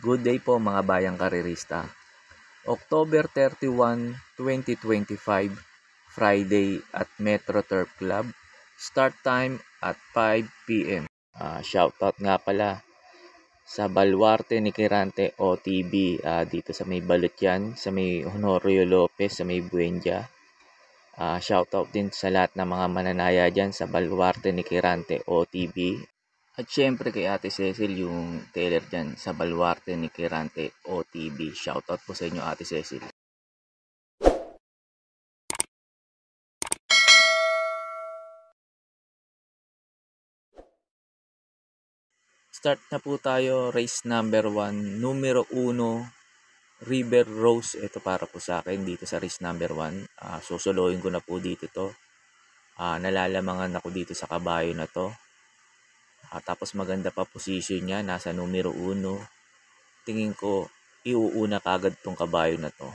Good day po mga bayang karerista. October 31, 2025, Friday at Metro Turf Club. Start time at 5 p.m. Shoutout nga pala sa Baluarte ni Kirante OTB dito sa may Balutyan, sa may Honorio Lopez, sa may Buendia. Shoutout din sa lahat ng mga mananaya dyan sa Baluarte ni Kirante OTB. At syempre kay Ate Cecil, yung teller dyan sa Baluarte ni Kirante OTB. Shoutout po sa inyo, Ate Cecil. Start na po tayo. Race number 1, numero 1, River Rose. Ito para po sa akin dito sa race number 1. Susuluhin ko na po dito to. Nalalamangan ako dito sa kabayo na to. Tapos maganda pa position niya. Nasa numero 1. Tingin ko iuuna kagad tong kabayo na to.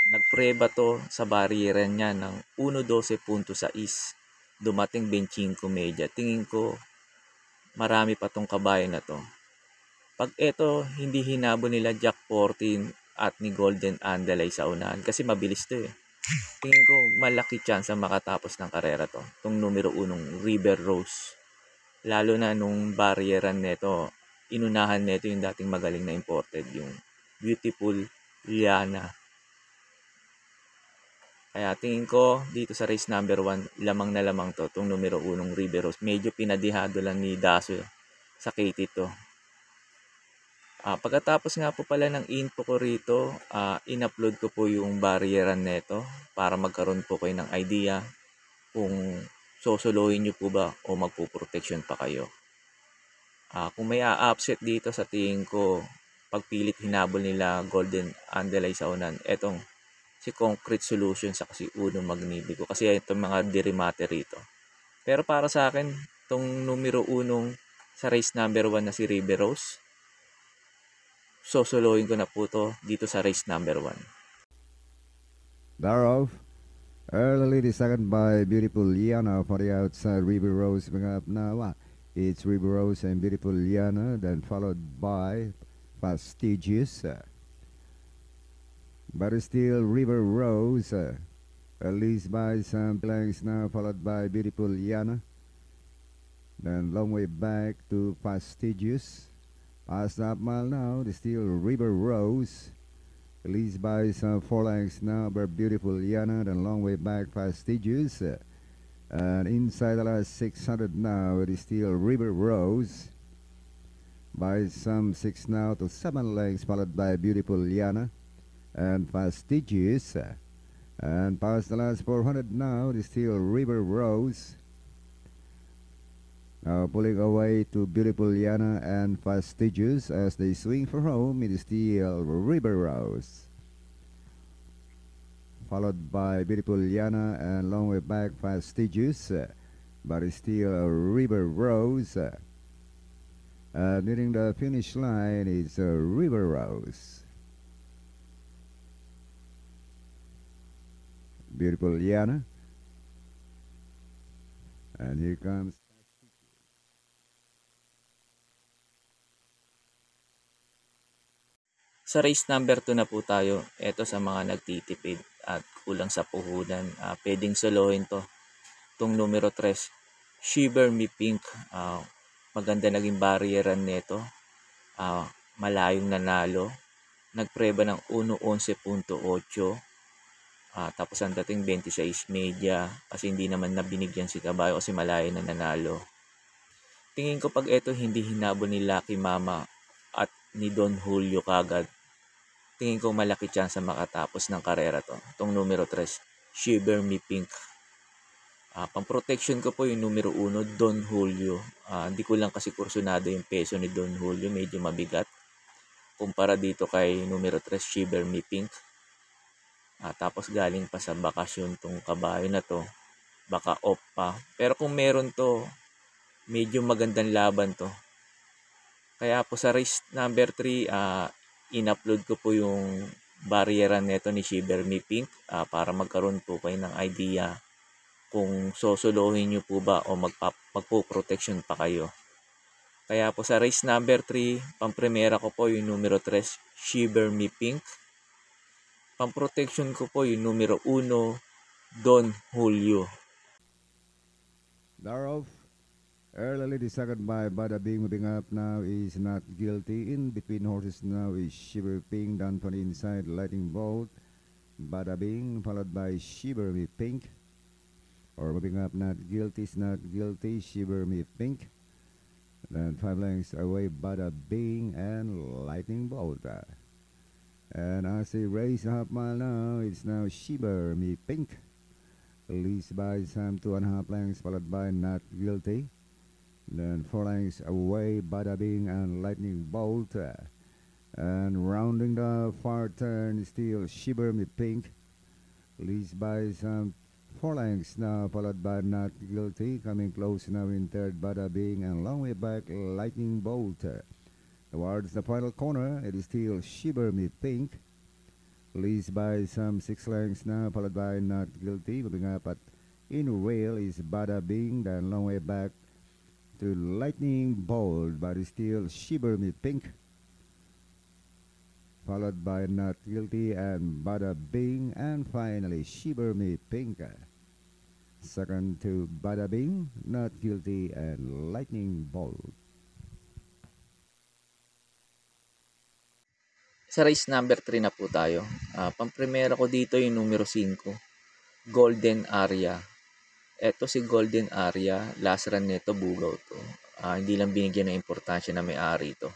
Nagpreba to sa barriera niya ng 1.12.6. Dumating 25 media. Tingin ko marami pa tong kabayo na to. Pag ito hindi hinabo nila Jack 14 at ni Golden Andalay sa unahan, kasi mabilis to eh. Tingin ko malaki chance ang makatapos ng karera to. Tong numero 1 River Rose. Lalo na nung barriera neto, inunahan neto yung dating magaling na imported, yung Beautiful Liana. Kaya tingin ko dito sa race number 1, lamang na lamang to, itong numero 1 River Rose. Medyo pinadihado lang ni Daso sa KT to. Pagkatapos nga po pala ng info ko rito, in-upload ko po yung barriera neto para magkaroon po kayo ng idea kung sosolohin nyo po ba o magpo-protection pa kayo. Kung may upset dito sa tingin ko, pagpilit hinabol nila Golden Andalay sa unan, etong si Concrete Solution sa kasi Uno Magnifico, kasi itong mga dirimate rito. Pero para sa akin, itong numero 1 sa race number 1 na si River Rose, sosolohin ko na po to dito sa race number 1. Thereof, early the second by Beautiful Liana for the outside River Rose. Now, it's River Rose and Beautiful Liana, then followed by Fastigious. But still River Rose, at least by some blanks now, followed by Beautiful Liana. Then long way back to Fastigious. Past that mile now, the still River Rose. At least by some 4 lengths now, by Beautiful Liana. Then long way back Fastigious. And inside the last 600 now, it is still River Rose. By some 6 now to 7 lengths, followed by Beautiful Liana and Fastigious. And past the last 400 now, it is still River Rose. Now pulling away to Beautiful Liana and Fastigious as they swing for home, it is still River Rose. Followed by Beautiful Liana and long way back Fastigious, but it's still River Rose. Nearing the finish line is River Rose. Beautiful Liana. And here comes Sa race number 2 na po tayo. Ito sa mga nagtitipid at kulang sa puhunan. Pwedeng solohin to. Itong numero 3, Shiver Me Pink. Maganda naging barriera neto. Malayong nanalo. Nagpreba ng 1.11.8. Tapos ang dating 26 media kasi hindi naman nabinigyan si Kabayo kasi malayo na nanalo. Tingin ko pag ito hindi hinabo ni Lucky Mama at ni Don Julio kagad, tingin ko malaki chance na makatapos ng karera to. Itong numero 3, Shiver Me Pink. Pang protection ko po yung numero 1, Don Julio. Hindi ko lang kasi kursunado yung peso ni Don Julio, medyo mabigat kumpara dito kay numero 3, Shiver Me Pink. Tapos galing pa sa bakasyon tong kabayo na to, baka off pa. Pero kung meron to, medyo magandang laban to. Kaya po sa race number 3, in-upload ko po yung barriera neto ni Shiver Me Pink para magkaroon po kayo ng idea kung sosolohin nyo po ba o magpo-protection pa kayo. Kaya po sa race number 3, pampremera ko po yung numero 3, Shiver Me Pink. Pamprotection ko po yung numero 1, Don Julio. Thereof, early the second by Bada Bing moving up now is not guilty. In between horses now is Shiver Pink down from the inside, Lightning Bolt. Bada Bing followed by Shiver Me Pink. Or moving up, not guilty, is not guilty, Shiver Me Pink. Then 5 lengths away, Bada Bing and Lightning Bolt. And as they race a half mile now, it's now Shiver Me Pink. Leads by some 2.5 lengths, followed by Not Guilty. Then 4 lengths away, Bada Bing and Lightning Bolt. And rounding the far turn, still Shiver Me Pink. Leads by some 4 lengths now, followed by Not Guilty. Coming close now in third, Bada Bing, and long way back, Lightning Bolt. Towards the final corner, it is still Shiver Me Pink. Leads by some 6 lengths now, followed by Not Guilty. Moving up at in rail is Bada Bing, then long way back to Lightning Bolt, but it's still Shiver Me Pink. Followed by Not Guilty and Bada Bing, and finally Shiver Me Pink. Second to Bada Bing, Not Guilty, and Lightning Bolt. Sa race number 3 na po tayo. Pampremera ko dito yung numero 5, Golden Aria. Ito si Golden Aria, last run nito bugaw to. Hindi lang binigyan ng importansya na may-ari ito.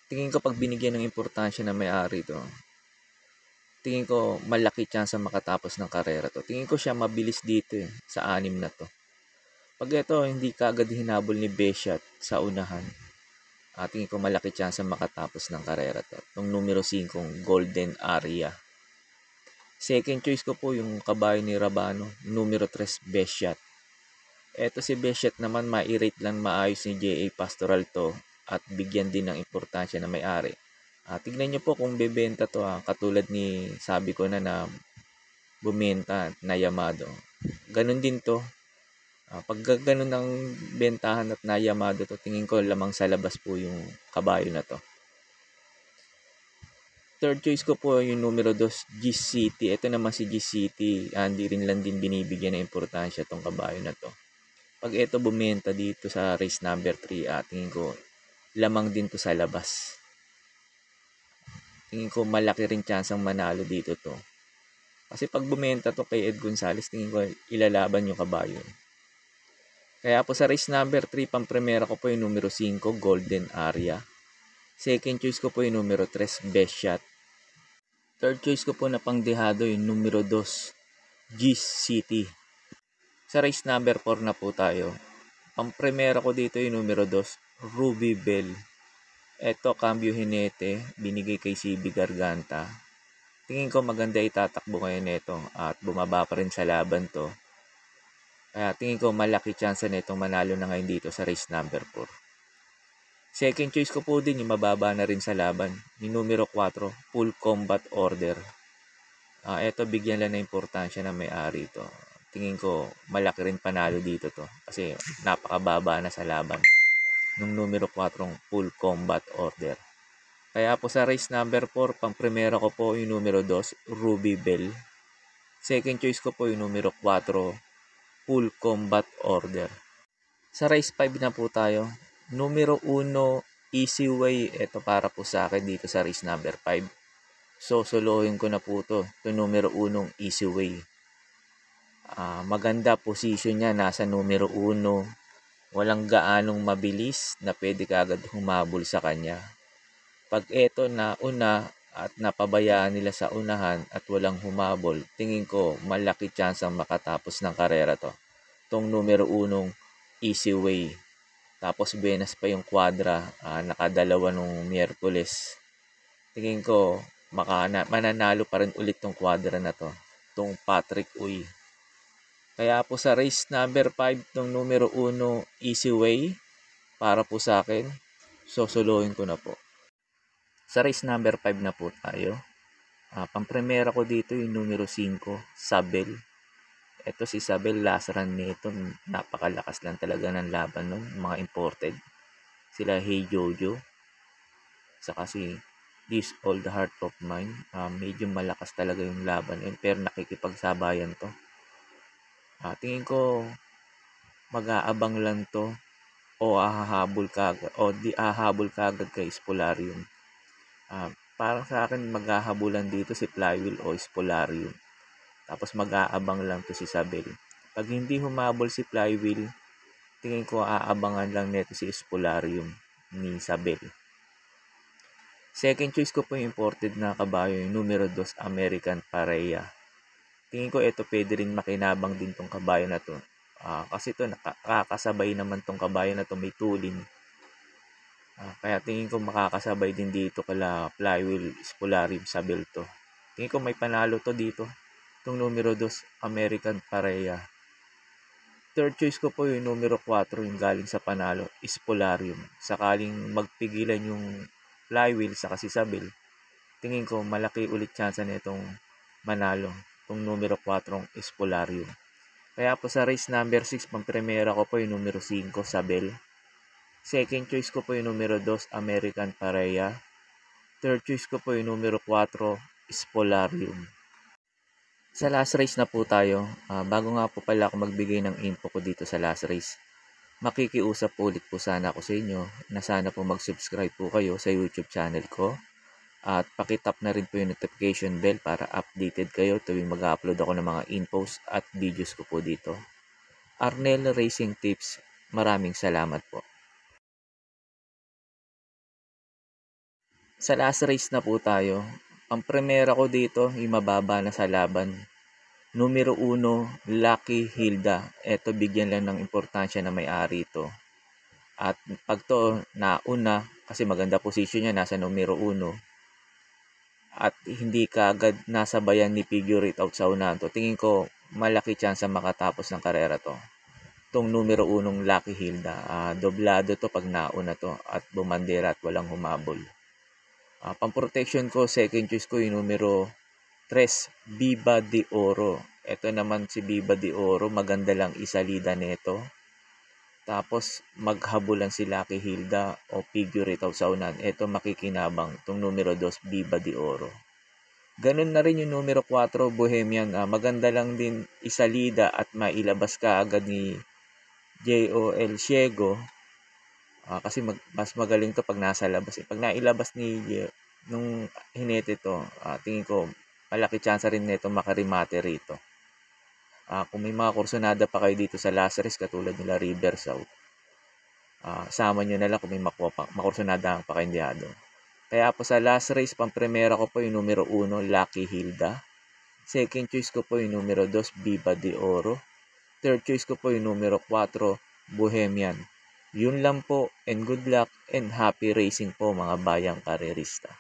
Tingin ko pag binigyan ng importansya na may-ari ito, tingin ko malaki chance makatapos ng karera to. Tingin ko siya mabilis dito sa 6 na to. Pag ito hindi kaagad hinabol ni Beshat sa unahan, tingin ko malaki chance makatapos ng karera to. Itong numero 5, Golden Aria. Second choice ko po yung kabayo ni Rabano, numero 3, Beshat. Ito si Beshat naman, ma-rate lang maayos ni J.A. Pastoral to at bigyan din ng importansya na may-ari. Tignan nyo po kung bebenta to, katulad ni sabi ko na bumenta na Yamado. Ganun din to. Pag ganun ng bentahan at na Yamado to, tingin ko lamang sa labas po yung kabayo na to. Third choice ko po yung numero 2, G-City. Ito naman si G-City, hindi rin lang din binibigyan ng importansya tong kabayo na to. Pag ito bumenta dito sa race number 3, tingin ko lamang din to sa labas. Tingin ko malaki rin chance ang manalo dito to. Kasi pag bumenta to kay Ed Gonzalez, tingin ko ilalaban yung kabayo. Kaya po sa race number 3, pampremera ko po yung numero 5, Golden Aria. Second choice ko po yung numero 3, Best Shot. Third choice ko po na pangdehado yung numero 2, G-City. Sa race number 4 na po tayo. Pampremera ko dito yung numero 2, Ruby Bell. Ito, cambio hinete, binigay kay CB Garganta. Tingin ko maganda itatakbo ngayon nito at bumaba pa rin sa laban to. Kaya tingin ko malaki chance na itong manalo na ngayon dito sa race number 4. Second choice ko po din yung mababa na rin sa laban, yung numero 4, Full Combat Order. Ito bigyan lang na importansya na may-ari ito. Tingin ko malaki rin panalo dito to kasi napakababa na sa laban nung numero 4, Full Combat Order. Kaya po sa race number 4, pang-primera ko po yung numero 2, Ruby Bell. Second choice ko po yung numero 4, Full Combat Order. Sa race 5 na po tayo. Numero 1, Easy Way. Ito para po sa akin dito sa race number 5. So, solohin ko na po ito. Ito numero 1, Easy Way. Maganda position niya. Nasa numero 1. Walang gaanong mabilis na pwede ka agad humabol sa kanya. Pag ito na una at napabayaan nila sa unahan at walang humabol, tingin ko malaki chance ang makatapos ng karera to. Itong numero 1, Easy Way. Tapos Buenas pa yung quadra, nakadalawa nung Miyerkules. Tingin ko mananalo pa rin ulit tong quadra na to. Itong Patrick Uy. Kaya po sa race number 5, itong numero 1, Easy Way, para po sa akin, sosolohin ko na po. Sa race number 5 na po tayo. Pampremera ko dito yung numero 5, Sabel. Ito si Sabel, last run nito, napakalakas lang talaga ng laban nun, mga imported. sila Hey Jojo, saka si This All the Heart of Mine. Medyo malakas talaga yung laban yun, pero nakikipagsabayan to. Tingin ko mag-aabang lang to o ahahabol kagad o di ahahabol kagad kay Spolarium. Parang sa akin maghahabulan dito si Flywheel o Spolarium. Tapos mag-aabang lang to si Isabel. Pag hindi humabol si Flywheel, tingin ko aabangan lang nito si Spolarium ni Isabel. Second choice ko po yung imported na kabayo, yung numero 2 American Pareya. Tingin ko ito pwede rin makinabang din tong kabayo na to. Kasi ito nakakasabay naman tong kabayo na to, may tulin. Kaya tingin ko makakasabay din dito kala Flywheel, Spolarium, Isabel to. Tingin ko may panalo to dito. Itong numero 2 American Pareya. Third choice ko po yung numero 4, yung galing sa panalo, Spolarium. Sakaling magpigilan yung Flywheel sa si Isabel, tingin ko malaki ulit chance na itong manalo, itong numero 4 Spolarium. Kaya po sa race number 6, pang-primera ko po yung numero 5, Isabel. Second choice ko po yung numero 2, American Pareya. Third choice ko po yung numero 4, Spolarium. Sa last race na po tayo, bago nga po pala ako magbigay ng info ko dito sa last race, makikiusap po ulit po sana ako sa inyo na sana po mag-subscribe po kayo sa YouTube channel ko at pakitap na rin po yung notification bell para updated kayo tuwing mag-upload ako ng mga infos at videos ko po dito. Arnel Racing Tips, maraming salamat po. Sa last race na po tayo, ang primera ko dito yung mababa na sa laban. Numero 1, Lucky Hilda. Ito bigyan lang ng importansya na may-ari ito. At pag to nauna, kasi maganda posisyon niya, nasa numero 1. At hindi kaagad nasa bayan ni Figure It Out sa unahan to. Tingin ko malaki chance makatapos ng karera to. Itong numero 1 Lucky Hilda. Doblado to pag nauna to at bumandera at walang humabol. Pang-protection ko, second choice ko yung numero 3, Viva de Oro. Ito naman si Viva de Oro, maganda lang isalida nito. Tapos maghabulan si Lucky Hilda o Figure It Out sa unan. Ito makikinabang, itong numero 2, Viva de Oro. Ganun na rin yung numero 4, Bohemian. Maganda lang din isalida at mailabas ka agad ni J.O.L. Ciego. Kasi mas magaling to pag nasa labas. Pag nailabas ni nung hinete to, tingin ko malaki chance rin nito makarimate rito. Kung may mga kursonada pa kayo dito sa last race katulad nila River South, sama nyo na lang kung may makursonada pa kayong diyado. Kaya po sa last race, pang-primera ko po yung numero 1, Lucky Hilda. Second choice ko po yung numero 2, Viva de Oro. Third choice ko po yung numero 4, Bohemian. Yun lang po, and good luck and happy racing po mga bayang karerista.